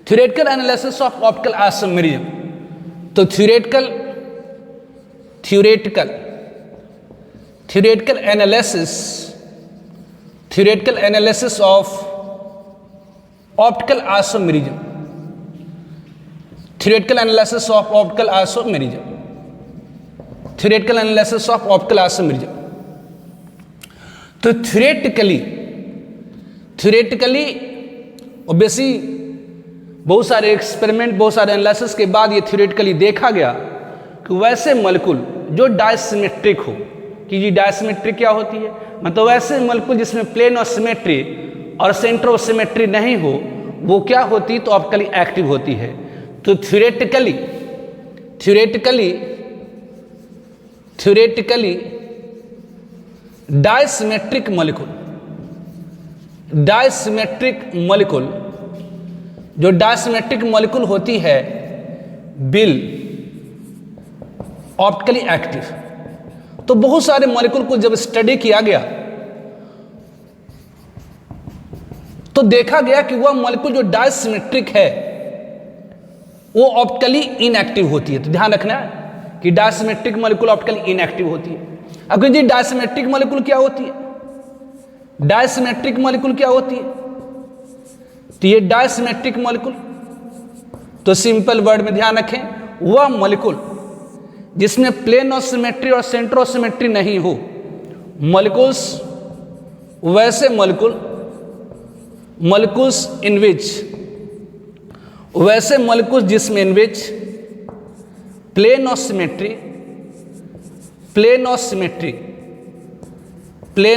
Theoretical analysis of optical isomerism. तो theoretical analysis of optical isomerism. Theoretical analysis of optical isomerism. Theoretical analysis of optical isomerism. तो theoretically obviously बहुत सारे experiment, बहुत सारे analysis के बाद ये थ्योरेटिकली देखा गया कि वैसे मॉलिक्यूल जो डायसिमेट्रिक हो, कि जी डायसिमेट्रिक क्या होती है, मतलब वैसे मॉलिक्यूल जिसमें प्लेन ऑफ सिमेट्री और सेंटर ऑफ सिमेट्री नहीं हो, वो क्या होती तो ऑप्टिकली एक्टिव होती है। तो थ्योरेटिकली डायसिमेट्रिक मॉलिक्यूल जो डायसिमेट्रिक मॉलिक्यूल होती है विल ऑप्टिकली एक्टिव। तो बहुत सारे मॉलिक्यूल को जब स्टडी किया गया तो देखा गया कि वह मॉलिक्यूल जो डायसिमेट्रिक है वो ऑप्टिकली इनएक्टिव होती है। तो ध्यान रखना है कि डायसिमेट्रिक मॉलिक्यूल ऑप्टिकली इनएक्टिव होती है। अब जी डायसिमेट्रिक मॉलिक्यूल क्या होती है? डायसिमेट्रिक मॉलिक्यूल क्या होती है? तो ये डायसिमेट्रिक मॉलिक्यूल, तो सिंपल वर्ड में ध्यान रखें, वह मॉलिक्यूल जिसमें प्लेन ऑफ सिमेट्री और सेंटर ऑफ सिमेट्री नहीं हो, मॉलिक्यूल्स वैसे मॉलिक्यूल्स इन विच जिसमें in which plane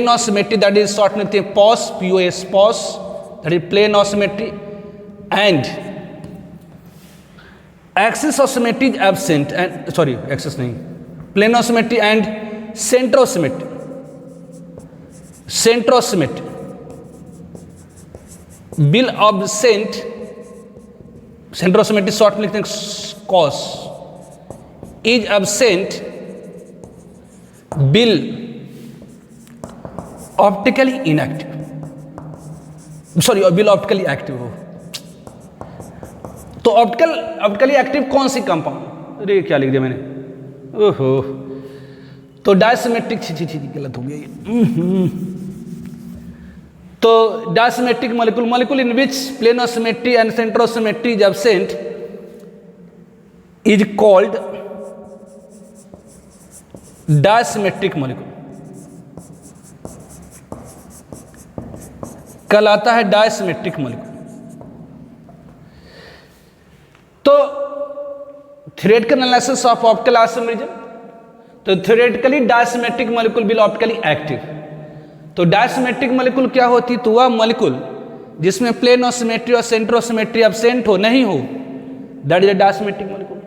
of symmetry that is short में POS, POS, POS, that is plane of symmetry and axis of symmetry is absent and axis नहीं, plane of symmetry and centre of symmetry will absent, centre of symmetry short में लिखते हैं cos, is absent bill optically inactive, bill optically active हो। तो optically active कौन सी compound, अरे क्या लिख दिया मैंने, ओहो, तो डायसिमेट्रिक, गलत हो गया ये। तो dissymmetric molecule in which plane of symmetry and centre of symmetry is absent is called dissymmetric molecule, कहलाता है डायसिमेट्रिक मॉलिक्यूल। तो theoretical analysis of optical isomerism, तो theoretically dissymmetric molecule will optically active. तो डायसिमेट्रिक मॉलिक्यूल क्या होती, तो वह molecule जिसमें प्लेन ऑफ सिमेट्री और सेंटर ऑफ सिमेट्री एब्सेंट हो, नहीं हो, that is a dissymmetric molecule.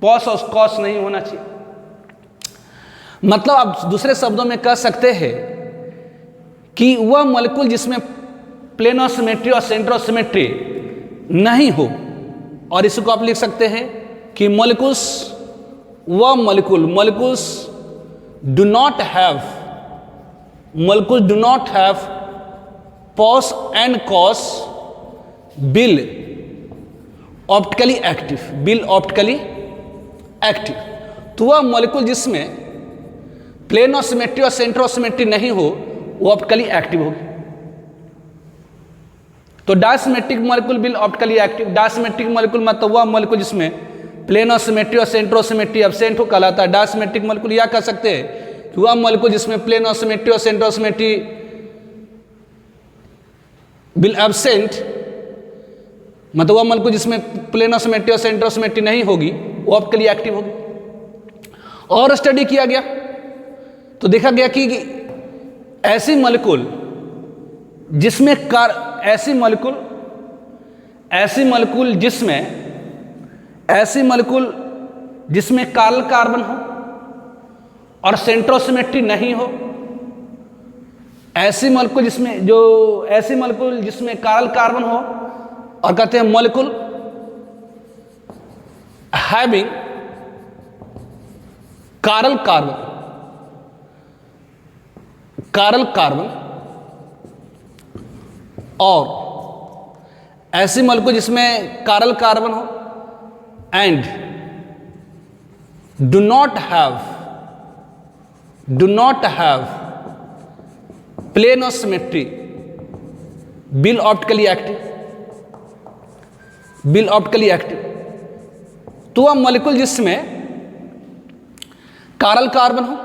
POS और कॉस नहीं होना चाहिए। मतलब आप दूसरे शब्दों में कह सकते हैं कि वह मॉलिक्यूल जिसमें प्लेन ऑफ सिमेट्री और सेंटर ऑफ सिमेट्री नहीं हो, और इसको आप लिख सकते हैं कि molecules do not have POS and COS will optically active. तो वह मॉलिक्यूल जिसमें प्लेन ऑफ सिमेट्री और सेंटर ऑफ सिमेट्री नहीं हो, वो ऑप्टिकली एक्टिव होगी। तो dissymmetric molecule will optically active. Dissymmetric molecule मतलब वह मॉलिक्यूल जिसमें प्लेन ऑफ सिमेट्री और सेंटर ऑफ सिमेट्री एब्सेंट हो, कहलाता है डायसिमेट्रिक मॉलिक्यूल। या कह सकते हैं कि वह मॉलिक्यूल जिसमें प्लेन ऑफ सिमेट्री और centre of symmetry will absent, मतलब वह मॉलिक्यूल जिसमें प्लेन ऑफ सिमेट्री और सेंटर ऑफ सिमेट्री नहीं होगी, वो ऑप्टिकली एक्टिव होगी। और स्टडी किया गया तो देखा गया कि ऐसी मॉलिक्यूल जिसमें ऐसी मॉलिक्यूल जिसमें कार्बन कार्बन हो और सेंटर ऑफ सिमेट्री नहीं हो, ऐसी मॉलिक्यूल जिसमें कार्बन हो, और कहते हैं मॉलिक्यूल हैविंग कार्बन और ऐसी मॉलिक्यूल जिसमें कारल कार्बन हो and do not have plane of symmetry, will optically active, तो वह मॉलिक्यूल जिसमें कारल कार्बन हो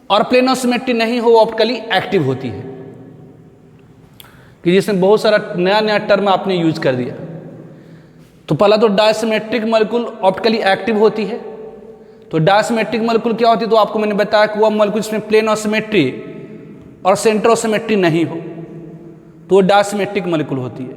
और प्लेन ऑफ सिमेट्री नहीं हो, वो ऑप्टिकली एक्टिव होती है। कि जिसमें बहुत सारा नया टर्म आपने यूज कर दिया। तो पहला तो डायसिमेट्रिक मॉलिक्यूल ऑप्टिकली एक्टिव होती है। तो डायसिमेट्रिक मॉलिक्यूल क्या होती है, तो आपको मैंने बताया कि वह मॉलिक्यूल जिसमें प्लेन ऑफ सिमेट्री और सेंटर ऑफ सिमेट्री नहीं हो, तो वो डायसिमेट्रिक मॉलिक्यूल होती है।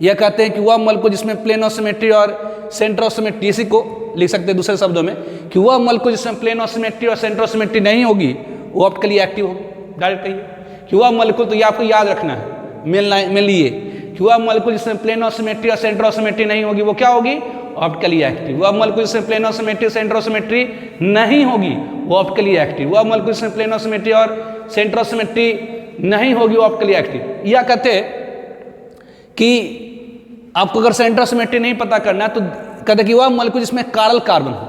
यह कहते हैं कि वह मॉलिक्यूल जिसमें प्लेन ऑफ सिमेट्री और सेंटर ऑफ सिमेट्री, इसी को लिख सकते हैं दूसरे शब्दों में कि वह मॉलिक्यूल जिसमें प्लेन ऑफ सिमेट्री और सेंटर ऑफ सिमेट्री नहीं होगी, वो ऑप्टिकली एक्टिव होगी। डायरेक्ट कहिए कि वह मॉलिक्यूल, तो ये आपको याद रखना है, मिल लिए कि वह मॉलिक्यूल जिसमें प्लेन ऑफ सिमेट्री और सेंटर ऑफ सिमेट्री नहीं होगी, वो क्या होगी, ऑप्टिकली एक्टिव। वह मॉलिक्यूल जिसमें plane of symmetry centre of symmetry नहीं होगी, वो ऑप्टिकली एक्टिव। वह मॉलिक्यूल जिसमें प्लेन ऑफ सिमेट्री और सेंटर ऑफ सिमेट्री नहीं होगी, वो ऑप्टिकली एक्टिव। यह कहते हैं कि आपको अगर सेंटर ऑफ सिमेट्री नहीं पता करना है, तो कहते कि वह मॉलिक्यूल जिसमें कारल कार्बन हो,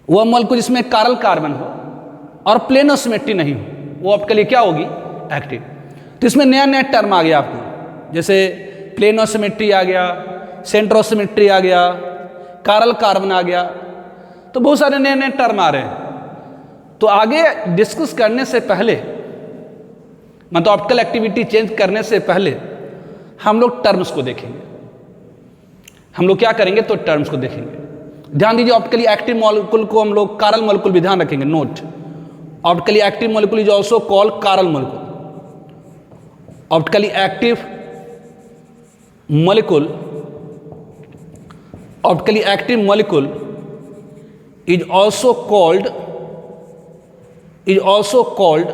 वह मॉलिक्यूल जिसमें कारल कार्बन हो और प्लेन ऑफ सिमेट्री नहीं हो, वो ऑप्टिकली क्या होगी, एक्टिव। तो इसमें नया टर्म आ गया आपको, जैसे प्लेन ऑफ सिमेट्री आ गया, सेंटर ऑफ सिमेट्री आ गया, कारल कार्बन आ गया, तो बहुत सारे नए टर्म आ रहे हैं। तो आगे डिस्कस करने से पहले, मतलब ऑप्टिकल एक्टिविटी चेंज करने से पहले हम लोग टर्म्स को देखेंगे। हम लोग क्या करेंगे, तो टर्म्स को देखेंगे। ध्यान दीजिए, ऑप्टिकली एक्टिव मॉलिक्यूल को हम लोग कारल मॉलिक्यूल भी ध्यान रखेंगे। Note, optically active molecule is also called chiral molecule. Optically active molecule is also called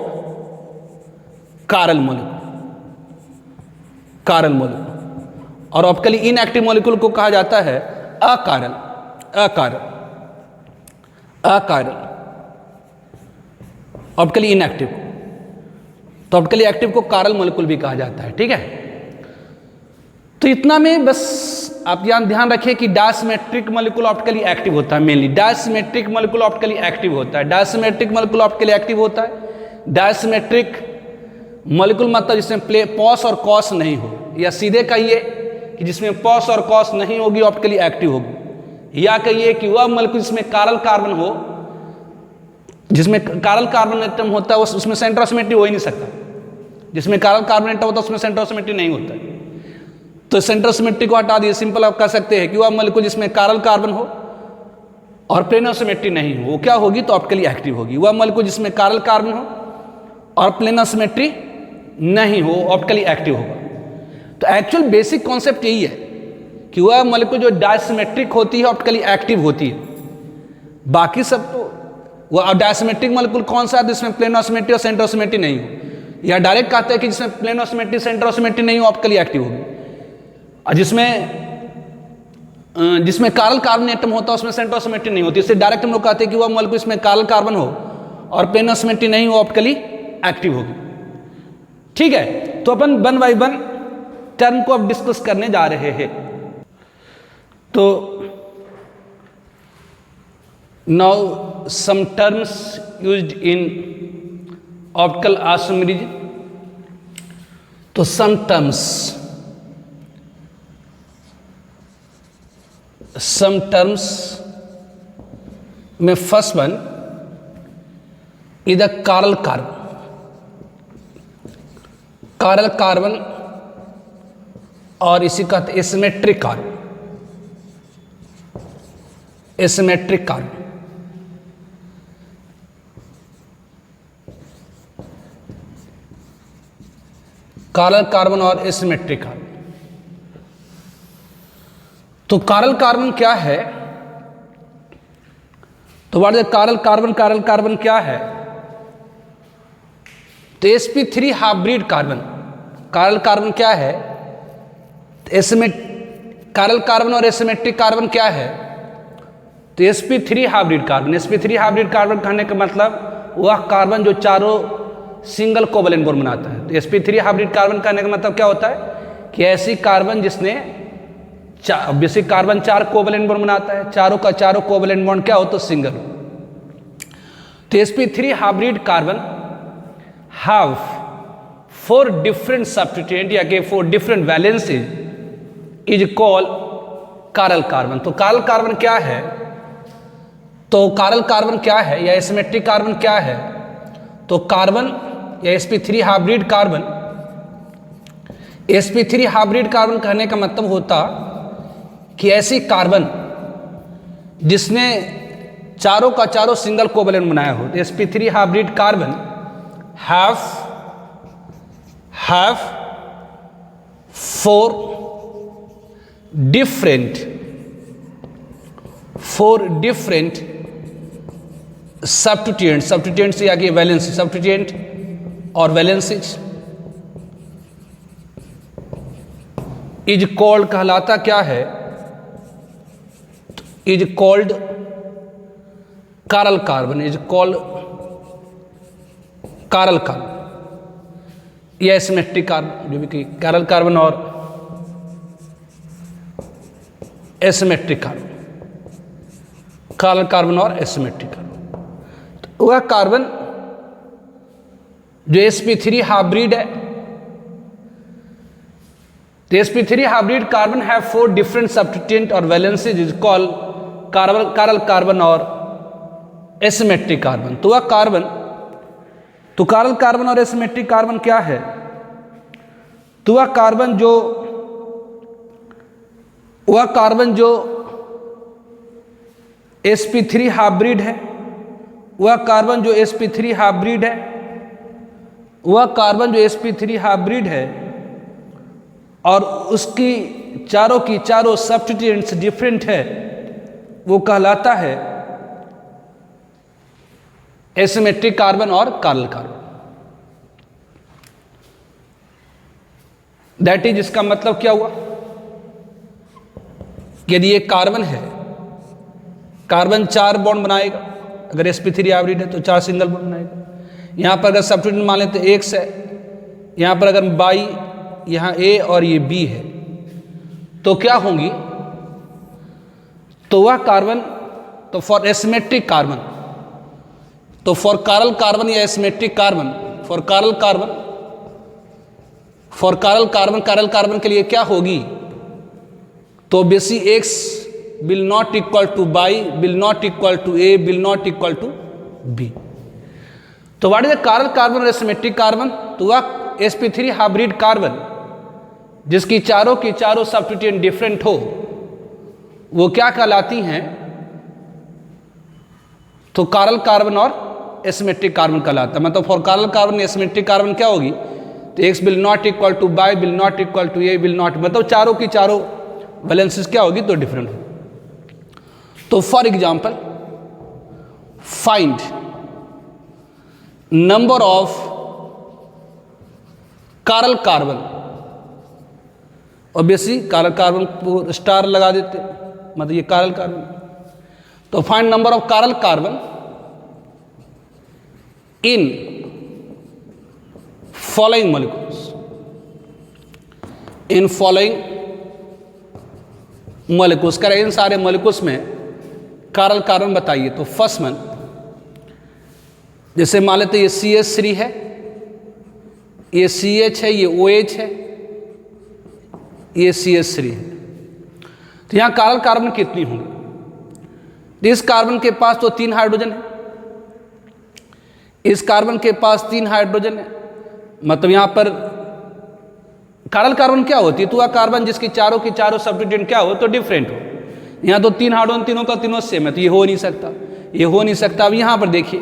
Chiral molecule। और ऑप्टिकली इनएक्टिव मॉलिक्यूल को कहा जाता है अकायरल। ऑप्टिकली इनएक्टिव, तो ऑप्टिकली एक्टिव को कायरल मॉलिक्यूल भी कहा जाता है। ठीक है, तो इतना में बस आप ध्यान रखिए कि डायसिमेट्रिक मॉलिक्यूल ऑप्टिकली एक्टिव होता है। मेनली डायसिमेट्रिक मॉलिक्यूल ऑप्टिकली एक्टिव होता है। डायसिमेट्रिक मॉलिक्यूल ऑप्टिकली एक्टिव होता है। डायसिमेट्रिक मॉलिक्यूल मतलब जिसमें पॉस और कॉस नहीं हो, या सीधे कहिए कि जिसमें पॉस और कॉस नहीं होगी, ऑप्टिकली एक्टिव होगी। या कहिए कि वह मॉलिक्यूल जिसमें कायरल कार्बन हो, जिसमें कायरल कार्बन एटम होता है, उसमें सेंटर ऑफ सिमेट्री हो ही नहीं सकता। जिसमें कायरल कार्बन एटम होता है, उसमें सेंटर ऑफ सिमेट्री नहीं होता है। तो सेंटर ऑफ सिमेट्री को हटा दिए, सिंपल आप कह सकते हैं कि वह मॉलिक्यूल जिसमें कायरल कार्बन हो और प्लेन ऑफ सिमेट्री नहीं हो, वो क्या होगी, तो ऑप्टिकली एक्टिव होगी। वह मॉलिक्यूल जिसमें कायरल कार्बन हो और प्लेन ऑफ सिमेट्री नहीं हो, ऑप्टिकली एक्टिव होगा। तो एक्चुअल बेसिक कॉन्सेप्ट यही है कि वह मॉलिक्यूल जो डायसिमेट्रिक होती है, ऑप्टिकली एक्टिव होती है। बाकी सब तो वह डायसिमेट्रिक मॉलिक्यूल कौन सा है, जिसमें प्लेन ऑफ सिमेट्री और सेंटर ऑफ सिमेट्री नहीं हो, या डायरेक्ट कहते हैं कि जिसमें plane of symmetry centre of symmetry नहीं हो, ऑप्टिकली एक्टिव होगी। और जिसमें कायरल कार्बन एटम होता है, उसमें सेंटर ऑफ सिमेट्री नहीं होती। इससे डायरेक्ट हम लोग कहते हैं कि वह मॉलिक्यूल इसमें कायरल कार्बन हो और प्लेन ऑफ सिमेट्री नहीं हो, ऑप्टिकली एक्टिव होगी। ठीक है, तो अपन वन बाय वन टर्म को अब डिस्कस करने जा रहे हैं। तो now some terms used in optical isomerism. तो सम टर्म्स में first one is the chiral carbon और इसी का एसिमेट्रिक कार्बन। कायरल कार्बन और एसिमेट्रिक कार्बन। तो कायरल कार्बन क्या है, तो व्हाट इज कायरल कार्बन क्या है, तो sp3 hybrid carbon. Chiral carbon क्या है, कायरल कार्बन और एसिमेट्रिक कार्बन क्या है, तो sp3 hybrid carbon. sp3 hybrid carbon कहने का मतलब वह कार्बन जो चारों सिंगल कोवलेंट बॉन्ड बनाता है। तो sp3 हाइब्रिड कार्बन कहने का मतलब क्या होता है कि ऐसी कार्बन जिसने बेसिक कार्बन 4 कोवलेंट बॉन्ड बनाता है, चारों का चारों कोवलेंट बॉन्ड क्या हो तो सिंगल हो। तो sp3 hybrid carbon have 4 different substituent या के 4 डिफरेंट वैलेंसीज इज कॉल्ड कारल कार्बन। तो कारल कार्बन क्या है, तो कारल कार्बन क्या है या एसिमेट्रिक कार्बन क्या है, तो कार्बन या sp3 hybrid carbon, sp3 hybrid carbon कहने का मतलब होता कि ऐसी कार्बन जिसने चारों का चारों सिंगल कोवलेंट बनाया हो। तो sp3 hybrid carbon have 4 different substituent से आगे वैलेंसी, सब्स्टिट्यूएंट और वैलेंसीज इज कॉल्ड कहलाता क्या है, इज कॉल्ड कारल कार्बन, इज कॉल्ड कारल कार्बन या एसिमेट्रिक कार्बन, जो भी कि कारल कार्बन और एसिमेट्रिक कार्बन, कारल कार्बन और एसिमेट्रिक कार्बन। तो वह कार्बन जो sp3 हाइब्रिड है, तो sp3 hybrid carbon have 4 different substituent और वैलेंसीज इज कॉल्ड कारल कार्बन और एसिमेट्रिक कार्बन। तो वह कार्बन, तो कारल कार्बन और एसिमेट्रिक कार्बन क्या है, तो वह कार्बन जो sp3 हाइब्रिड है, वह कार्बन जो sp3 हाइब्रिड है, वह कार्बन जो sp3 हाइब्रिड है और उसकी चारों की चारों सब्स्टिट्यूएंट्स डिफरेंट है, वो कहलाता है एसिमेट्रिक कार्बन और कारल कार्बन। दैट इज, इसका मतलब क्या हुआ, यदि ये कार्बन है, कार्बन 4 बॉन्ड बनाएगा, अगर sp3 हाइब्रिड है तो 4 सिंगल बॉन्ड बनाएगा। यहां पर अगर सब्स्टिट्यूएंट मान लेते तो X है, यहां पर अगर बाई, यहां A और ये B है, तो क्या होंगी, तो वह कार्बन, तो फॉर एसिमेट्रिक कार्बन, तो फॉर कारल कार्बन या एसिमेट्रिक कार्बन, फॉर कारल कार्बन के लिए क्या होगी, तो बेसी X will not equal to y, will not equal to A, will not equal to B। तो व्हाट इज द कारल कार्बन और एसिमेट्रिक कार्बन, तो वह sp3 हाइब्रिड कार्बन जिसकी चारों की चारों सब्स्टिट्यूएंट डिफरेंट हो, वो क्या कहलाती हैं, तो कारल कार्बन और एसिमेट्रिक कार्बन कहलाता है। मतलब फॉर कारल कार्बन एसिमेट्रिक कार्बन क्या होगी, तो X will not equal to y, will not equal to A, will not, मतलब चारों की चारों वैलेंसीज क्या होगी, तो डिफरेंट होगी। तो for example, find number of कारल कार्बन, ऑब्वियसली कारल कार्बन को स्टार लगा देते, मतलब ये कारल कार्बन। तो फाइंड नंबर ऑफ कारल carbon in following molecules, in following molecules, करें इन सारे मॉलिक्यूल्स में कारल कार्बन बताइए। तो फर्स्ट वन, जैसे मान लेते ये CH3 है, ये CH है, ये OH है, ये CH3 है। तो यहां कारल कार्बन कितनी होंगी, इस कार्बन के पास तो 3 हाइड्रोजन है, इस कार्बन के पास 3 हाइड्रोजन है, मतलब यहां पर कारल कार्बन क्या होती है, तो वह कार्बन जिसकी चारों की चारों सब्स्टिट्यूएंट क्या हो, तो डिफरेंट हो। यहाँ तो 3 हाइड्रोजन, तीनों का तीनों सेम है, तो ये हो नहीं सकता, ये हो नहीं सकता। अब यहाँ पर देखिए,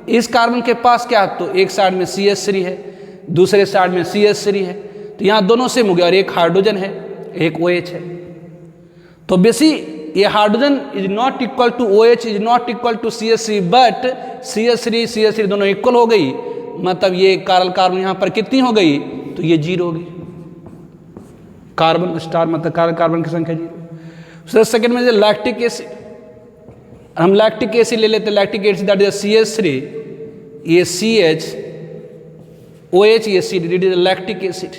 इस कार्बन के पास क्या, तो एक साइड में CH3 है, दूसरे साइड में CH3 है, तो यहाँ दोनों सेम हो गया, और एक हाइड्रोजन है, एक OH है। तो बेसी ये hydrogen is not equal to OH, is not equal to CH3, but CH3 दोनों इक्वल हो गई, मतलब ये कारल कार्बन यहाँ पर कितनी हो गई, तो ये 0 हो गई, कार्बन स्टार, मतलब कारल कार्बन की संख्या 0। सेकेंड में लैक्टिक एसिड, हम लैक्टिक एसिड ले लेते हैं, lactic acid that is CH3, ये CH, OH, ये C, it is lactic acid.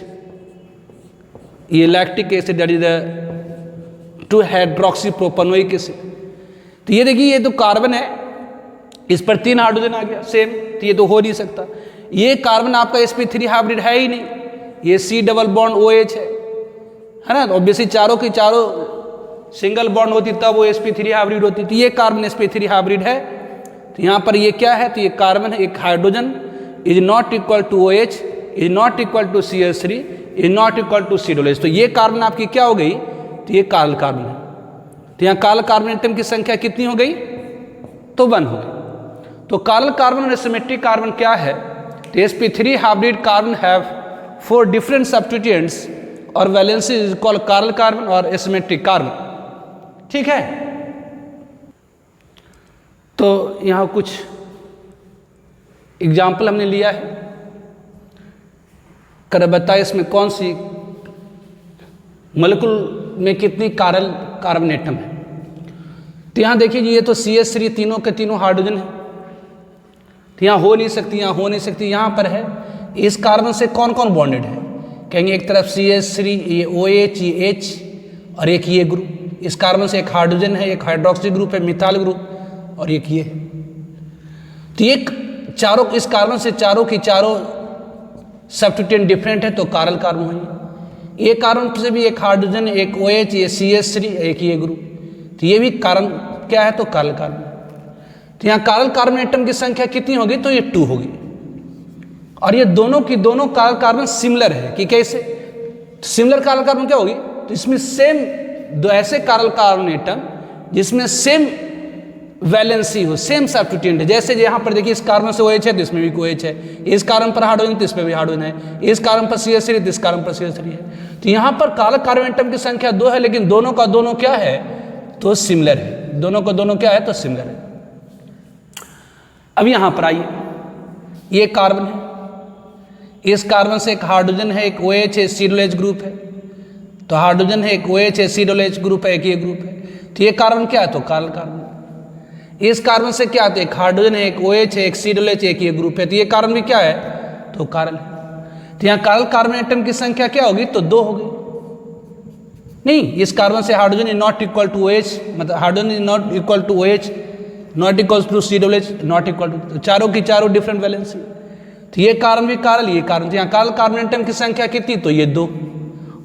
ये lactic acid that is the 2 hydroxy propanoic acid. तो ये देखिए ये तो कार्बन है, इस पर 3 हाइड्रोजन आ गया सेम, तो ये तो हो नहीं सकता। ये कार्बन आपका sp3 हाइब्रिड है ही नहीं, ये C डबल बॉन्ड OH है ना। तो ऑब्वियसली चारों की चारों सिंगल बॉन्ड होती तब वो sp3 हाइब्रिड होती, तो ये कार्बन sp3 हाइब्रिड है। तो यहाँ पर ये क्या है, तो ये कार्बन है, एक hydrogen is not equal to OH, is not equal to CH3, is not equal to C double H। तो ये कार्बन आपकी क्या हो गई, तो ये काल कार्बन है। तो यहाँ काल कार्बन एटम की संख्या कितनी हो गई, तो 1 हो गई। तो काल कार्बन और सिमेट्रिक कार्बन क्या है, तो sp3 hybrid carbon have 4 different substituents और वैलेंसी इज कॉल्ड काल कार्बन और एसिमेट्रिक कार्बन। ठीक है, तो यहाँ कुछ एग्जाम्पल हमने लिया है, कर बताए इसमें कौन सी मॉलिक्यूल में कितनी कार्बन एटम है। तो यहाँ देखिए ये तो CH3 तीनों के तीनों हाइड्रोजन है, तो यहाँ हो नहीं सकती, यहाँ हो नहीं सकती, यहाँ पर है। इस कार्बन से कौन कौन बॉन्डेड है, कहेंगे एक तरफ CH3, ये OH, ये H और एक ये ग्रुप। इस कार्बन से एक हाइड्रोजन है, एक हाइड्रोक्सी ग्रुप है, मिथाइल ग्रुप और एक ये। तो ये चारों इस कार्बन से चारों की चारों सब्स्टिट्यूएंट डिफरेंट है, तो कारल कार्बन हुई। ये कार्बन से भी एक हाइड्रोजन, एक OH, ये CH3, एक ये ग्रुप, तो ये भी कार्बन क्या है, तो कारल कार्बन। तो यहाँ कारल कार्बन एटम की संख्या कितनी होगी, तो ये 2 होगी। और ये दोनों की दोनों कारल कार्बन सिमिलर है कि कैसे, सिमिलर कारल कार्बन क्या होगी, तो इसमें सेम दो ऐसे कारल कार्बन एटम जिसमें सेम वैलेंसी हो, सेम सब्स्टिट्यूएंट है। जैसे यहाँ पर देखिए इस कार्बन से OH है तो इसमें भी OH है, इस कार्बन पर हाइड्रोजन तो इसमें भी हाइड्रोजन है, इस कार्बन पर CH3 तो इस कार्बन पर CH3 है। तो यहाँ पर कारल कार्बन एटम की संख्या 2 है, लेकिन दोनों का दोनों क्या है, तो सिमिलर है। दोनों का दोनों क्या है, तो सिमिलर है। अब यहाँ पर आइए, ये कार्बन है, इस कार्बन से एक हाइड्रोजन है, एक OH है, C डबल H ग्रुप है। तो हाइड्रोजन है, एक OH है, C डबल H ग्रुप है, एक ये ग्रुप है। तो ये कार्बन क्या है, तो कारल कार्बन। इस कार्बन से क्या आता है, एक हाइड्रोजन है, एक OH है, एक C डबल H, एक ये ग्रुप है। तो ये कार्बन भी क्या है, तो कारल है। तो यहाँ कारल कार्बन एटम की संख्या क्या होगी, तो 2 होगी। नहीं, इस कार्बन से hydrogen is not equal to OH, मतलब hydrogen is not equal to OH, not equal to C double H, not equal to, चारों की चारों डिफरेंट वैलेंसी। तो ये कार्बन भी कारल, ये कार्बन, यहाँ कारल कार्बन एटम की संख्या कितनी, तो ये 2।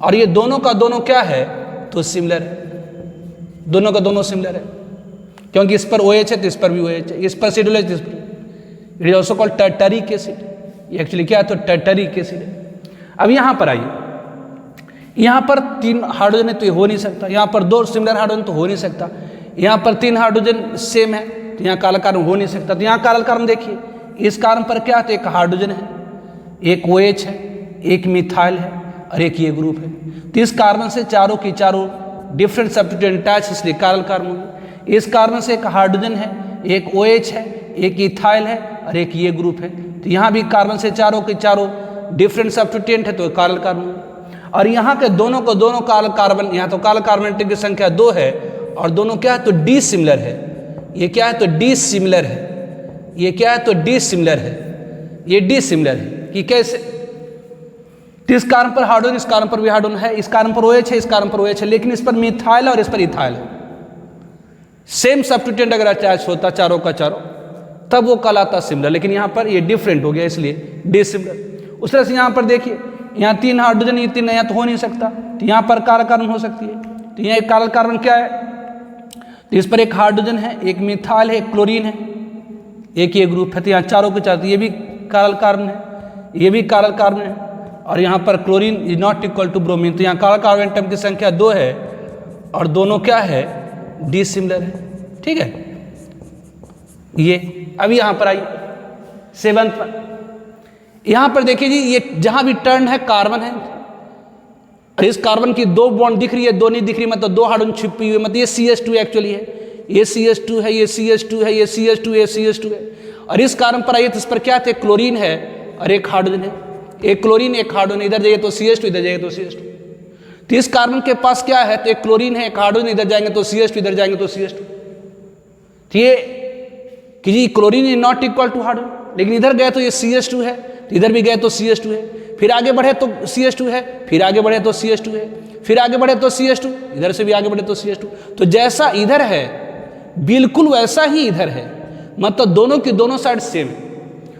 और ये दोनों का दोनों क्या है, तो सिमिलर है। दोनों का दोनों सिमिलर है, क्योंकि इस पर OH है तो इस पर भी OH है, इस पर C डबल H, इस पर। It is also called tartaric acid. ये एक्चुअली क्या है, तो टर्टरिक एसिड है। अब यहाँ पर आइए, यहाँ पर 3 हाइड्रोजन है तो ये हो नहीं सकता, यहाँ पर 2 सिमिलर हाइड्रोजन तो हो नहीं सकता, यहाँ पर 3 हाइड्रोजन सेम है तो यहाँ काला कार्बन हो नहीं सकता। तो यहाँ काला कार्बन देखिए, इस कार्बन पर क्या है, तो एक हाइड्रोजन है, एक OH है, एक मिथाइल है और एक ये ग्रुप है। तो इस कार्बन से चारों की चारों डिफरेंट सब्स्टिट्यूएंट अटैच, इसलिए कारल कार्बन। इस कार्बन से एक हाइड्रोजन है, एक OH है, एक इथाइल है और एक ये ग्रुप है। तो यहाँ भी कार्बन से चारों के चारों डिफरेंट सब्स्टिट्यूएंट है, तो कारल कार्बन। और यहाँ के दोनों को दोनों कारल कार्बन, यहाँ तो कारल कार्बन की संख्या 2 है और दोनों क्या है, तो डी सिमिलर है। ये क्या है, तो डी सिमिलर है। ये क्या है, तो डी सिमिलर है। ये डी सिमिलर है कि कैसे, तो इस कार्बन पर हाइड्रोजन, इस कार्बन पर भी हाइड्रोजन है, इस कार्बन पर OH है, इस कार्बन पर OH है, लेकिन इस पर मिथाइल और इस पर इथाइल है। सेम सब्स्टिट्यूएंट अगर अटैच होता चारों का चारों, तब वो कहलाता सिमिलर, लेकिन यहाँ पर ये डिफरेंट हो गया, इसलिए डिसिमिलर। उस तरह से यहाँ पर देखिए, यहाँ 3 हाइड्रोजन, ये 3 नया तो हो नहीं सकता, तो यहाँ पर कारल कार्बन हो सकती है। तो यहाँ एक कारल कार्बन क्या है, तो इस पर एक हाइड्रोजन है, एक मिथाइल है, एक क्लोरीन है, एक ये ग्रुप है। तो यहाँ चारों के चारों, ये भी कारल कार्बन है, ये भी कारल कार्बन है, और यहाँ पर chlorine is not equal to bromine. तो यहाँ कारल कार्बन एटम की संख्या 2 है और दोनों क्या है, डिसिमिलर है। ठीक है, ये अब यहाँ पर आइए 7th पर, यहाँ पर देखिए जी, ये जहाँ भी टर्न है कार्बन है, और इस कार्बन की 2 बॉन्ड दिख रही है, 2 नहीं दिख रही, मतलब 2 हाइड्रोजन छिपी हुई, मतलब ये CH2 एक्चुअली है, ये CH2 है, ये CH2 है, ये CH2 है, CH2 है। और इस कार्बन पर आइए तो इस पर क्या थे, क्लोरीन है और एक हाइड्रोजन है, एक क्लोरीन एक हाइड्रोजन, इधर जाइए तो CH2, इधर जाइए तो CH2। तो इस कार्बन के पास क्या है, तो एक क्लोरीन है, एक हाइड्रोजन, इधर जाएंगे तो CH2, इधर जाएंगे तो CH2। तो ये कि जी chlorine is not equal to hydrogen, लेकिन इधर गए तो ये CH2 है, तो इधर भी गए तो CH2 है, फिर आगे बढ़े तो CH2 है, फिर आगे बढ़े तो CH2 है, फिर आगे बढ़े तो CH2, इधर से भी आगे बढ़े तो CH2। तो जैसा इधर है बिल्कुल वैसा ही इधर है, मतलब दोनों की दोनों साइड सेम है।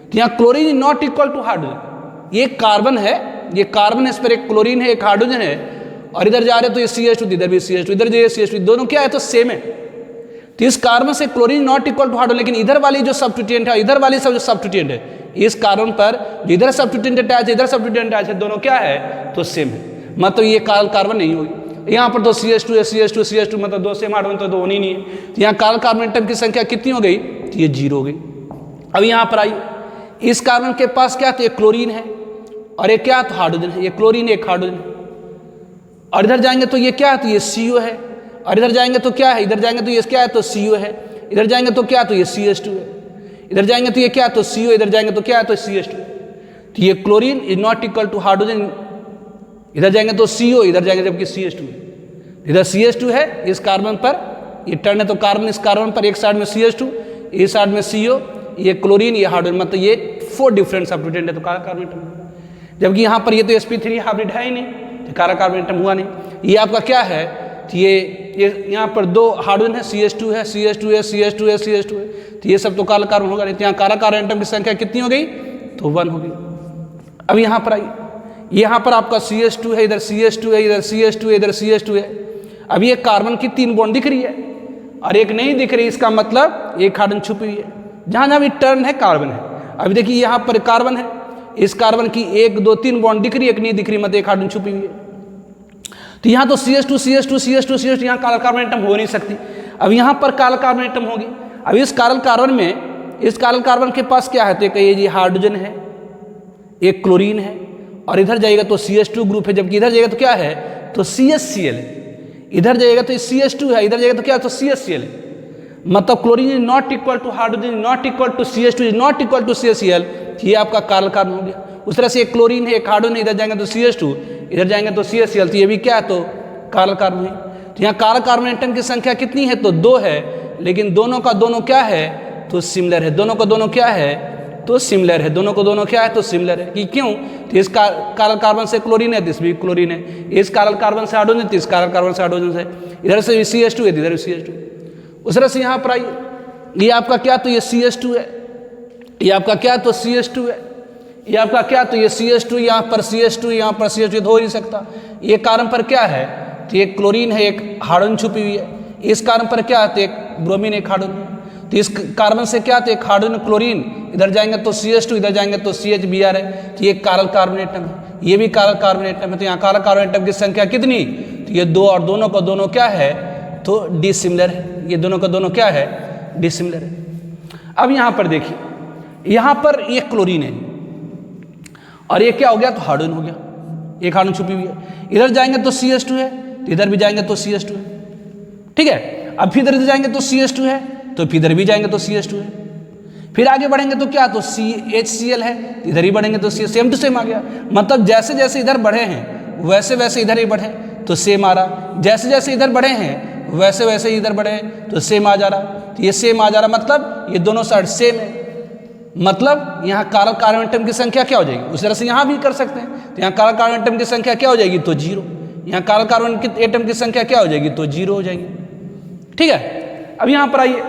तो यहाँ chlorine is not equal to hydrogen, ये कार्बन है, ये कार्बन है, इस पर एक क्लोरीन है, एक हाइड्रोजन है, और इधर जा रहे तो ये CH2, इधर भी CH2, इधर जो CH2, दोनों क्या है तो सेम है। तो इस कार्बन से chlorine not equal to hydrogen, लेकिन इधर वाली जो सब्स्टिट्यूएंट है, इधर वाली सब जो सब्स्टिट्यूएंट है, इस कार्बन पर इधर सब्स्टिट्यूएंट अटैच है, इधर सब्स्टिट्यूएंट अटैच है, दोनों क्या है तो सेम है, मतलब ये कार्बन नहीं होगी। यहाँ पर तो CH2 है, CH2 मतलब दो सेम हाइड्रोजन, तो होनी नहीं है। तो यहाँ कार्बन एटम की संख्या कितनी हो गई, तो ये 0 हो गई। अब यहाँ पर आइए, इस कार्बन के पास क्या तो ये क्लोरीन है, और ये क्या तो हाइड्रोजन है, ये क्लोरीन एक हाइड्रोजन, और इधर जाएंगे तो ये क्या है तो ये CO है, और इधर जाएंगे तो क्या है, इधर जाएंगे तो ये क्या है तो CO है, इधर जाएंगे तो क्या तो ये CH2 है, इधर जाएंगे तो ये क्या तो CO, इधर जाएंगे तो क्या है तो CH2। तो ये chlorine is not equal to hydrogen, इधर जाएंगे तो CO, इधर जाएंगे जबकि CH2 है, इधर CH2 है इस कार्बन पर, ये टर्न है तो कार्बन इस कार्बन पर, एक साइड में CH2, इस साइड में CO, ये क्लोरीन, ये हाइड्रोजन, मतलब ये 4 डिफरेंट सब्स्टिट्यूएंट है, तो कार्बन एटम। जबकि यहाँ पर ये तो sp3 हाइब्रिड है ही नहीं, तो कार्बन एटम हुआ नहीं। ये आपका क्या है, तो ये यहाँ पर 2 हाइड्रोजन है, CH2 है, CH2 है, CH2 है, CH2 है, तो ये सब तो काला कार्बन होगा नहीं। तो यहाँ काला कार्बन एटम की संख्या कितनी हो गई, तो 1 हो गई। अब यहाँ पर आइए, यहाँ पर आपका CH2 है, इधर CH2 है, इधर CH2 है, इधर CH2 है। अब ये कार्बन की 3 बॉन्ड दिख रही है और एक नहीं दिख रही, इसका मतलब एक हाइड्रोजन छुपी हुई है, जहाँ जहाँ भी टर्न है कार्बन है। अभी देखिए यहाँ पर कार्बन है, इस कार्बन की 1 2 3 बॉन्ड दिख रही है, एक नहीं दिख रही, मतलब एक हाइड्रोजन छुपी हुई है। तो यहाँ तो CH2 यहाँ काला कार्बन एटम हो नहीं सकती। अब यहाँ पर काला कार्बन एटम होगी। अब इस काला कार्बन में, इस काला कार्बन के पास क्या है, तो ये हाइड्रोजन है, एक क्लोरीन है, और इधर जाएगा तो CH2 ग्रुप है, जबकि इधर जाएगा तो क्या है तो CHCl है, इधर जाएगा तो CH2 है, इधर जाएगा तो क्या है तो CHCl है। मतलब chlorine is not equal to hydrogen, not equal to CH2, is not equal to CHCl, ये आपका काला कार्बन हो गया। उस तरह से एक क्लोरीन है, एक हाइड्रोजन है, इधर जाएंगे तो CH2, इधर जाएंगे तो CHCl, तो ये भी क्या है तो काला कार्बन है। तो यहाँ काला कार्बन एटम की संख्या कितनी है तो 2 है, लेकिन दोनों का दोनों क्या है तो सिमिलर है, दोनों का दोनों क्या है तो सिमिलर है, दोनों को दोनों क्या है तो सिमिलर है। कि क्यों, तो इस काला कार्बन से क्लोरीन है, इस भी क्लोरीन है, इस काला कार्बन से हाइड्रोजन, इस काला कार्बन से हाइड्रोजन है, इधर से भी CH2 है, इधर भी CH2। उस तरह से यहाँ पर आइए, ये आपका क्या तो ये CH2 है, ये आपका क्या तो CH2 है, ये आपका क्या तो ये CH2, यहाँ पर CH2, यहाँ पर CH2, हो नहीं सकता। ये कार्बन पर क्या है तो एक क्लोरीन है, एक हाइड्रोजन छुपी हुई है, इस कार्बन पर क्या है तो एक ब्रोमीन, एक हाइड्रोजन। तो इस कार्बन से क्या तो एक हाइड्रोजन क्लोरीन, इधर जाएंगे तो CH2, इधर जाएंगे तो CHBr है, तो ये काला कार्बन एटम है, ये भी काला कार्बन एटम है। तो यहाँ काला कार्बन एटम की संख्या कितनी, तो ये 2, और दोनों का दोनों क्या है तो डिसिमिलर है, ये दोनों का दोनों क्या है डिसिमिलर है। अब यहाँ पर देखिए, यहाँ पर ये क्लोरीन है और ये क्या हो गया तो हाइड्रोजन हो गया, एक हाइड्रोजन छुपी हुई है, इधर जाएंगे तो CH2 है, तो इधर भी जाएंगे तो CH2 है, ठीक है। अब फिर इधर जाएंगे तो CH2 है, तो फिर इधर भी जाएंगे तो CH2 है, फिर आगे बढ़ेंगे तो क्या तो CHCl है, इधर ही बढ़ेंगे तो सेम टू सेम आ गया। मतलब जैसे जैसे इधर बढ़े हैं वैसे वैसे इधर ही बढ़े तो सेम आ रहा, जैसे जैसे इधर बढ़े हैं वैसे वैसे इधर बढ़े तो सेम आ जा रहा। तो ये सेम आ जा रहा, मतलब ये दोनों साइड सेम है, मतलब यहाँ काला कार्बन एटम की संख्या क्या हो जाएगी, उस तरह से यहाँ भी कर सकते हैं। तो यहाँ काला कार्बन एटम की संख्या क्या हो जाएगी तो 0, यहाँ काला कार्बन एटम की संख्या क्या हो जाएगी तो 0 हो जाएगी, ठीक है। अब यहाँ पर आइए,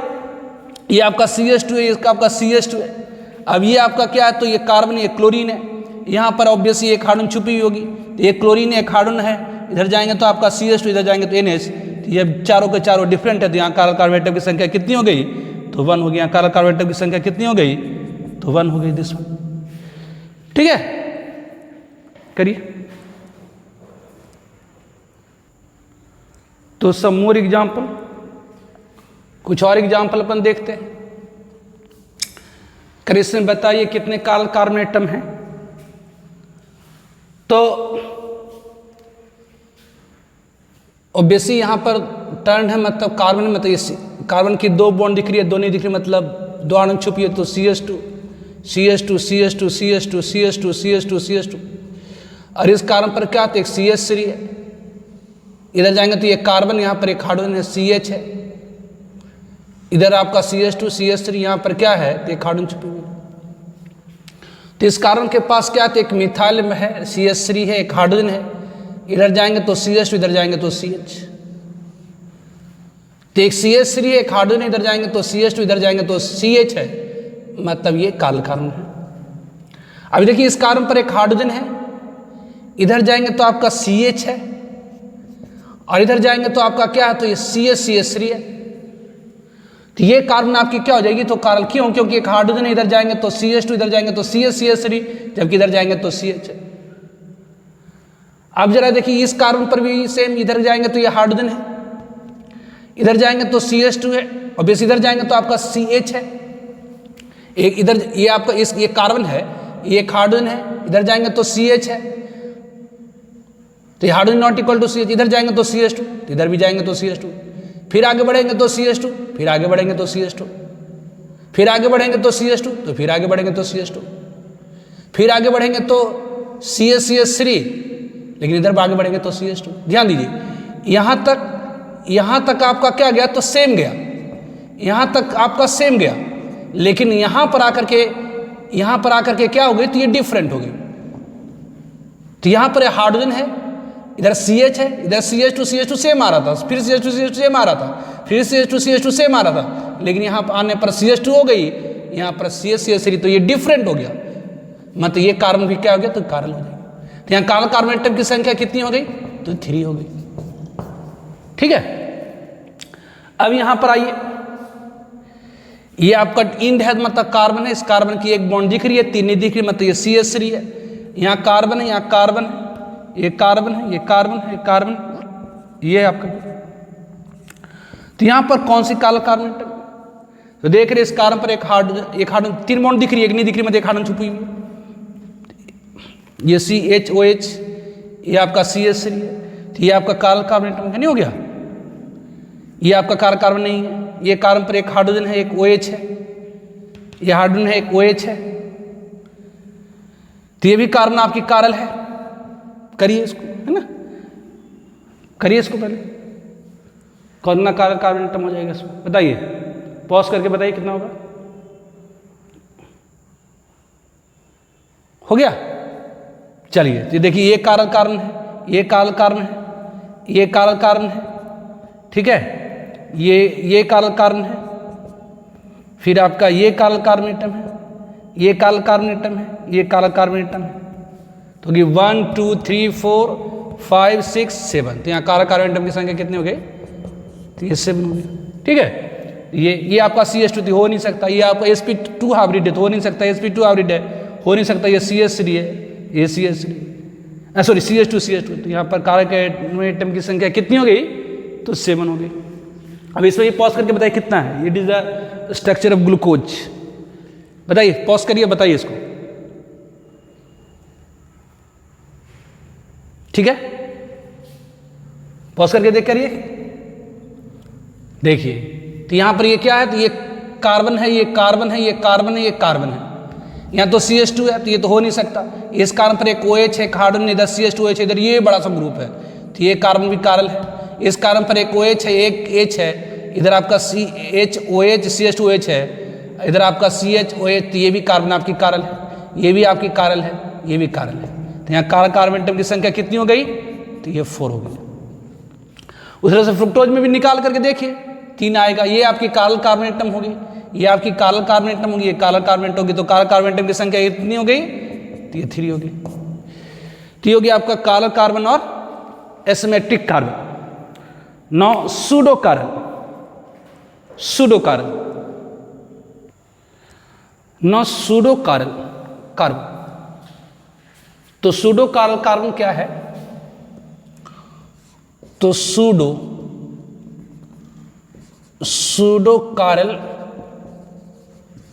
ये आपका CH2 है, इसका आपका CH2 है। अब ये आपका क्या है तो ये कार्बन, ये क्लोरीन है, यहाँ पर ऑब्वियसली एक हाइड्रोजन छुपी हुई होगी, तो ये क्लोरीन एक हाइड्रोजन है, इधर जाएंगे तो आपका CH2, इधर जाएंगे तो NH, तो ये चारों के चारों डिफरेंट है। तो यहाँ काला कार्बन एटम की संख्या कितनी हो गई तो 1 हो गई, यहाँ काला कार्बन एटम की संख्या कितनी हो गई तो 1 हो गई, दिस वन, ठीक है। करिए तो सम मोर एग्जाम्पल, कुछ और एग्जाम्पल अपन देखते हैं। करिए, इसमें बताइए कितने काला कार्बन एटम हैं। तो ऑब्वियसली यहाँ पर टर्न है, मतलब कार्बन, मतलब ये कार्बन की 2 बॉन्ड दिख रही है, 2 नहीं दिख रही, मतलब 2 आयन छुपी है, तो CH2 CH2 CH2 CH2 CH2 CH2 CH2। और इस कार्बन पर क्या, तो एक CH3 है, इधर जाएंगे तो ये कार्बन, यहाँ पर एक हाइड्रोजन है CH है, इधर आपका CH2 CH3, यहाँ पर क्या है तो एक हाइड्रोजन छुपी हुई है। तो इस कार्बन के पास क्या है, तो एक मिथाइल है, CH3 है, एक हाइड्रोजन है, इधर जाएंगे तो CH2, इधर जाएंगे तो CH। तो एक CH3 है, एक हाइड्रोजन, इधर जाएंगे तो CH2, इधर जाएंगे तो CH है, मतलब ये काल कार्बन है। अभी देखिए इस कार्बन पर एक हाइड्रोजन है, इधर जाएंगे तो आपका CH है, और इधर जाएंगे तो आपका क्या है, तो ये CH3 है। तो ये कार्बन आपकी क्या हो जाएगी, तो कार्बन क्यों, क्योंकि एक हाइड्रोजन इधर जाएंगे तो CH2, इधर जाएंगे तो CH3, जबकि इधर जाएंगे तो CH है। अब जरा देखिए इस कार्बन पर भी सेम, इधर जाएंगे तो ये हाइड्रोजन है, इधर जाएंगे तो CH2 है, और बेस इधर जाएंगे तो आपका CH है। एक इधर ये आपका ये कार्बन है, ये एक हाइड्रोजन है, इधर जाएंगे तो CH है, तो ये hydrogen not equal to CH, इधर जाएंगे तो CH2, तो इधर भी जाएंगे तो CH2, फिर आगे बढ़ेंगे तो CH2, फिर आगे बढ़ेंगे तो CH2, फिर आगे बढ़ेंगे तो CH2, तो फिर आगे बढ़ेंगे तो CH2, फिर आगे बढ़ेंगे तो CH3, लेकिन इधर आगे बढ़ेंगे तो CH2। ध्यान दीजिए यहां तक आपका क्या गया, तो सेम गया, यहां तक आपका सेम गया, लेकिन यहां पर आकर के क्या हो गई, तो ये डिफरेंट हो गई। तो यहां पर हाइड्रोजन है, इधर CH है, इधर CH2 सेम आ रहा था, फिर CH2 सेम आ रहा था, फिर CH2 सेम आ रहा था, लेकिन यहां पर आने पर CH2 हो गई, यहां पर CH3, तो ये डिफरेंट हो गया, मतलब ये कार्बन भी क्या हो गया, तो कार्बन हो जाएगा। तो यहाँ कार्बन कार्बन एटम की संख्या कितनी हो गई, तो 3 हो गई। ठीक है, अब यहां पर आइए, ये आपका इंड है, मतलब कार्बन है, इस कार्बन की एक बॉन्ड दिख रही है, 3 नहीं दिख रही, मतलब ये CH3 है, यहाँ कार्बन है, यहाँ कार्बन है, ये कार्बन है, ये कार्बन है, कार्बन, ये आपका। तो यहां पर कौन सी काला कार्बन एटम, तो देख रहे इस कार्बन पर एक हाइड्रोजन 3 बॉन्ड दिख रही है, एक नहीं दिख रही, मतलब एक हाइड्रोजन छुपी हुई है, ये CHOH, ये आपका CH3 है, तो ये आपका काला कार्बन एटम नहीं हो गया, ये आपका काला कार्बन नहीं है। ये कार्बन पर एक हाइड्रोजन है, एक OH है, ये हाइड्रोजन है, एक OH है, तो ये भी कार्बन आपकी कारल है। करिए इसको, है ना, करिए इसको पहले, कौन ना कार्बन एटम हो जाएगा इसमें, बताइए, पॉज करके बताइए कितना होगा, हो गया। चलिए तो देखिए ये कार्बन है, ये कार्बन है, ये कार्बन है, ठीक है, ये कार्बन है, फिर आपका ये कार्बन एटम है, ये कार्बन एटम है, ये कार्बन एटम है, तो ये 1 2 3 4 5 6 7, तो यहाँ कार्बन एटम की संख्या कितनी हो गई, तो ये 7 हो गई। ठीक है, ये आपका CH2 हो नहीं सकता, ये आपका sp2 हाइब्रिड है, तो हो नहीं सकता, sp2 हाइब्रिड है, हो नहीं सकता, ये CH3 है, ये CH3, सॉरी CH2, तो यहाँ पर कार्बन एटम की संख्या कितनी हो गई, तो 7 हो गई। अब इसमें ये पॉज करके बताइए कितना है, it is the structure of glucose, बताइए, पॉज करिए, बताइए इसको, ठीक है, पॉज करके देख करिए, देखिए, तो यहां पर ये क्या है, तो ये कार्बन है, ये कार्बन है, ये कार्बन है, ये कार्बन है, यहाँ तो CH2 है, तो ये तो हो नहीं सकता, इस कार्बन पर एक OH है, हाइड्रोजन, इधर CH2OH, इधर ये बड़ा सा ग्रुप है, तो ये कार्बन भी कारल है, इस कार्बन पर एक OH है, एक H है, इधर आपका CHOH CH2OH है, इधर आपका CHOH, तो ये भी कार्बन आपकी कारल है, ये भी आपकी कारल है, ये भी कारल है, तो यहाँ कार्बन एटम की संख्या कितनी हो गई, तो ये 4 हो गई। उस तरह से फ्रुक्टोज में भी निकाल करके देखिए 3 आएगा, ये आपकी कार्बन एटम होगी, ये आपकी कार्बन एटम होगी, ये कार्बन एटम होगी, तो कार्बन एटम की संख्या कितनी हो गई, तो ये 3 होगी। तो ये होगी आपका कार्बन और एसिमेट्रिक कार्बन। नौ सूडो कार्बन, नौ सूडो कार्बन, तो सूडो कार्बन क्या है, तो सूडो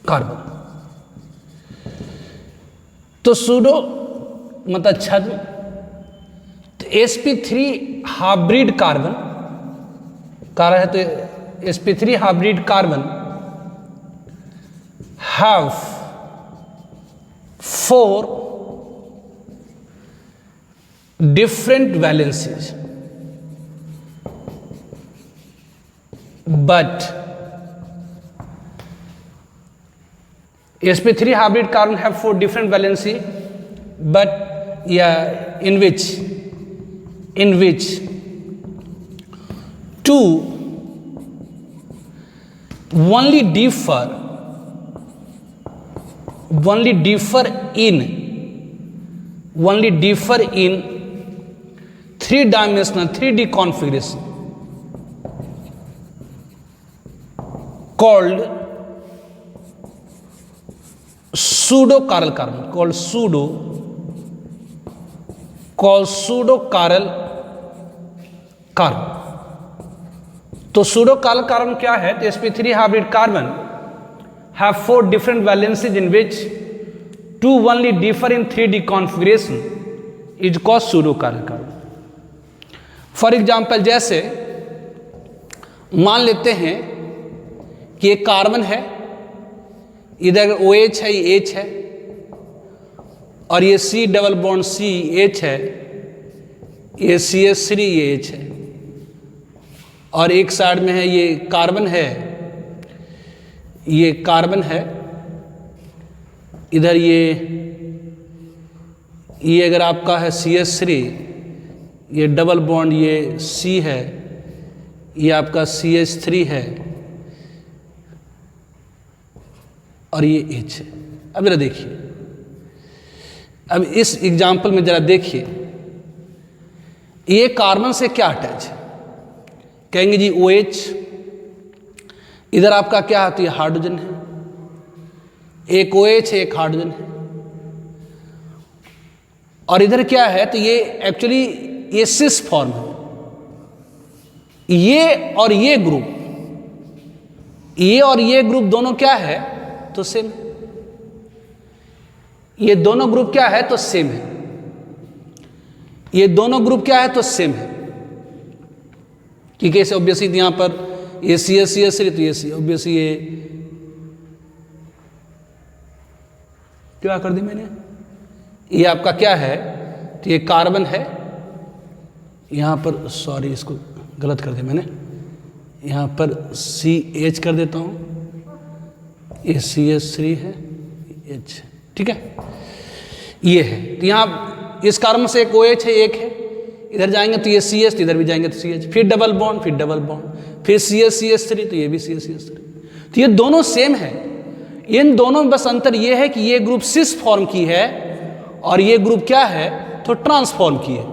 कार्बन, तो सूडो मतलब छद्म, तो sp3 हाइब्रिड कार्बन है, तो sp3 hybrid carbon have 4 different valencies, but sp3 hybrid carbon have 4 different valency, but yeah, in which two only differ in three-dimensional 3D configuration called pseudo-chiral carbon, pseudo-chiral carbon। तो pseudo-chiral carbon क्या है? तो sp3 hybrid carbon have 4 different valencies in which 2 only differ in 3D configuration is called pseudo-chiral carbon। For example, जैसे मान लेते हैं कि एक कार्बन है, इधर OH है, ये H है, और ये C double bond C H है, ये CH3 ये H है, और एक साइड में है ये कार्बन है, ये कार्बन है, इधर ये अगर आपका है CH3, ये डबल बॉन्ड ये C है, ये आपका CH3 है, और ये H है। अब जरा देखिए, अब इस एग्जाम्पल में जरा देखिए, ये कार्बन से क्या अटैच है? कहेंगे जी OH, इधर आपका क्या है? तो ये हाइड्रोजन है, एक OH है, एक हाइड्रोजन है, और इधर क्या है? तो ये एक्चुअली ये सिस फॉर्म है। ये और ये ग्रुप दोनों क्या है? तो सेम है। ये दोनों ग्रुप क्या है? तो सेम है। ये दोनों ग्रुप क्या है? तो सेम है। कि कैसे? ऑब्वियसली यहां पर ये CH3 तो ये ऑब्वियसली ये क्या कर दी मैंने? ये आपका क्या है? तो ये कार्बन है, यहां पर सॉरी इसको गलत कर दिया मैंने, यहां पर CH कर देता हूं, ये CH3 है, H, ठीक है, ये है। तो यहां इस कार्बन से एक OH है, एक है, इधर जाएंगे तो ये CH, तो इधर भी जाएंगे तो CH, फिर डबल बॉन्ड, फिर CH3, तो ये भी CH3। तो ये दोनों सेम है। इन दोनों में बस अंतर ये है कि ये ग्रुप सिस फॉर्म की है और ये ग्रुप क्या है? तो ट्रांसफॉर्म की है।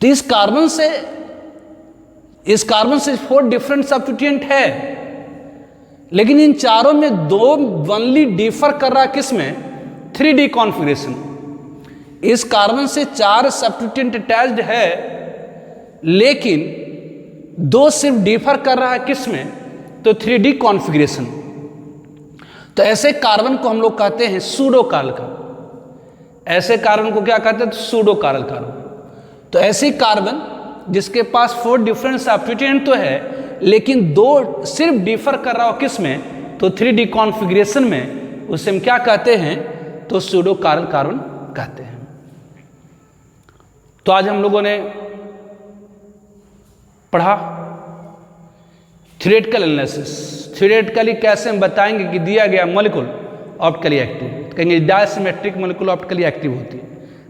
तो इस कार्बन से 4 डिफरेंट सब्स्टिट्यूएंट है, लेकिन इन चारों में 2 ओनली डिफर कर रहा है, किसमें? 3D configuration. इस कार्बन से 4 सब्स्टिट्यूएंट अटैच्ड है, लेकिन 2 सिर्फ डिफर कर रहा है, किसमें? तो 3D कॉन्फ़िगरेशन। तो ऐसे कार्बन को हम लोग कहते हैं सूडो-चिरल कार्बन। ऐसे कार्बन को क्या कहते हैं? तो सूडो-चिरल कार्बन। तो ऐसे कार्बन जिसके पास 4 डिफरेंट सब्स्टिट्यूएंट तो है, लेकिन 2 सिर्फ डिफर कर रहा हो, किसमें? तो 3D कॉन्फ़िगरेशन में, उसे हम क्या कहते हैं? तो सूडो-चिरल कार्बन कहते हैं। तो आज हम लोगों ने पढ़ा थ्योरेटिकल एनालिसिस। थ्योरेटिकली कैसे हम बताएंगे कि दिया गया मॉलिक्यूल ऑप्टिकली एक्टिव, तो कहेंगे डायसिमेट्रिक मॉलिक्यूल ऑप्टिकली एक्टिव होती है।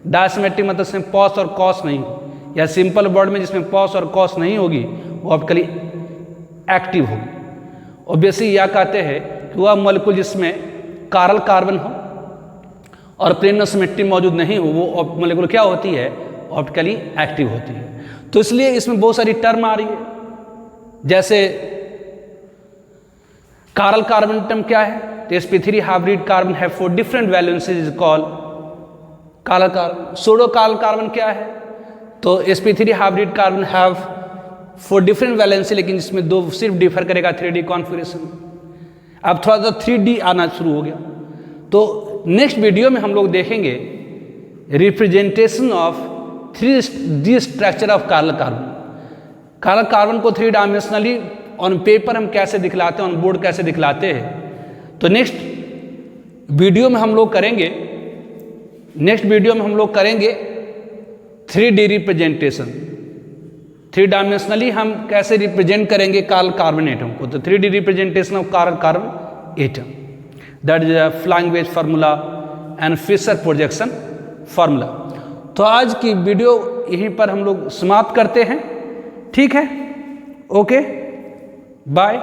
डायसिमेट्रिक मतलब इसमें पॉस और कॉस नहीं हो, या सिंपल वर्ड में जिसमें पॉस और कॉस नहीं होगी वो ऑप्टिकली एक्टिव होगी। ऑब्वियसली यह कहते हैं कि वह मॉलिक्यूल जिसमें चिरल कार्बन हो और प्लेन सिमेट्री मौजूद नहीं हो, वो मॉलिक्यूल क्या होती है? ऑप्टिकली एक्टिव होती है। तो इसलिए इसमें बहुत सारी टर्म आ रही है, जैसे चिरल कार्बन टर्म क्या है? तो sp3 hybrid carbon have 4 different valencies is called chiral carbon. Pseudo-chiral carbon क्या है? तो sp3 hybrid carbon have 4 different valency, लेकिन इसमें 2 सिर्फ डिफर करेगा 3D कॉन्फ़िगरेशन। अब थोड़ा सा 3D आना शुरू हो गया। तो नेक्स्ट वीडियो में हम लोग देखेंगे representation of 3D structure of chiral carbon. Chiral carbon को 3 डायमेंशनली ऑन पेपर हम कैसे दिखलाते हैं, ऑन बोर्ड कैसे दिखलाते हैं। तो नेक्स्ट वीडियो में हम लोग करेंगे 3D रिप्रेजेंटेशन। 3 डायमेंशनली हम कैसे रिप्रेजेंट करेंगे चिरल कार्बन एटम को। तो 3D representation of chiral carbon atom. That is flying wedge formula and Fischer projection formula. तो आज की वीडियो यहीं पर हम लोग समाप्त करते हैं, ठीक है, ओके बाय।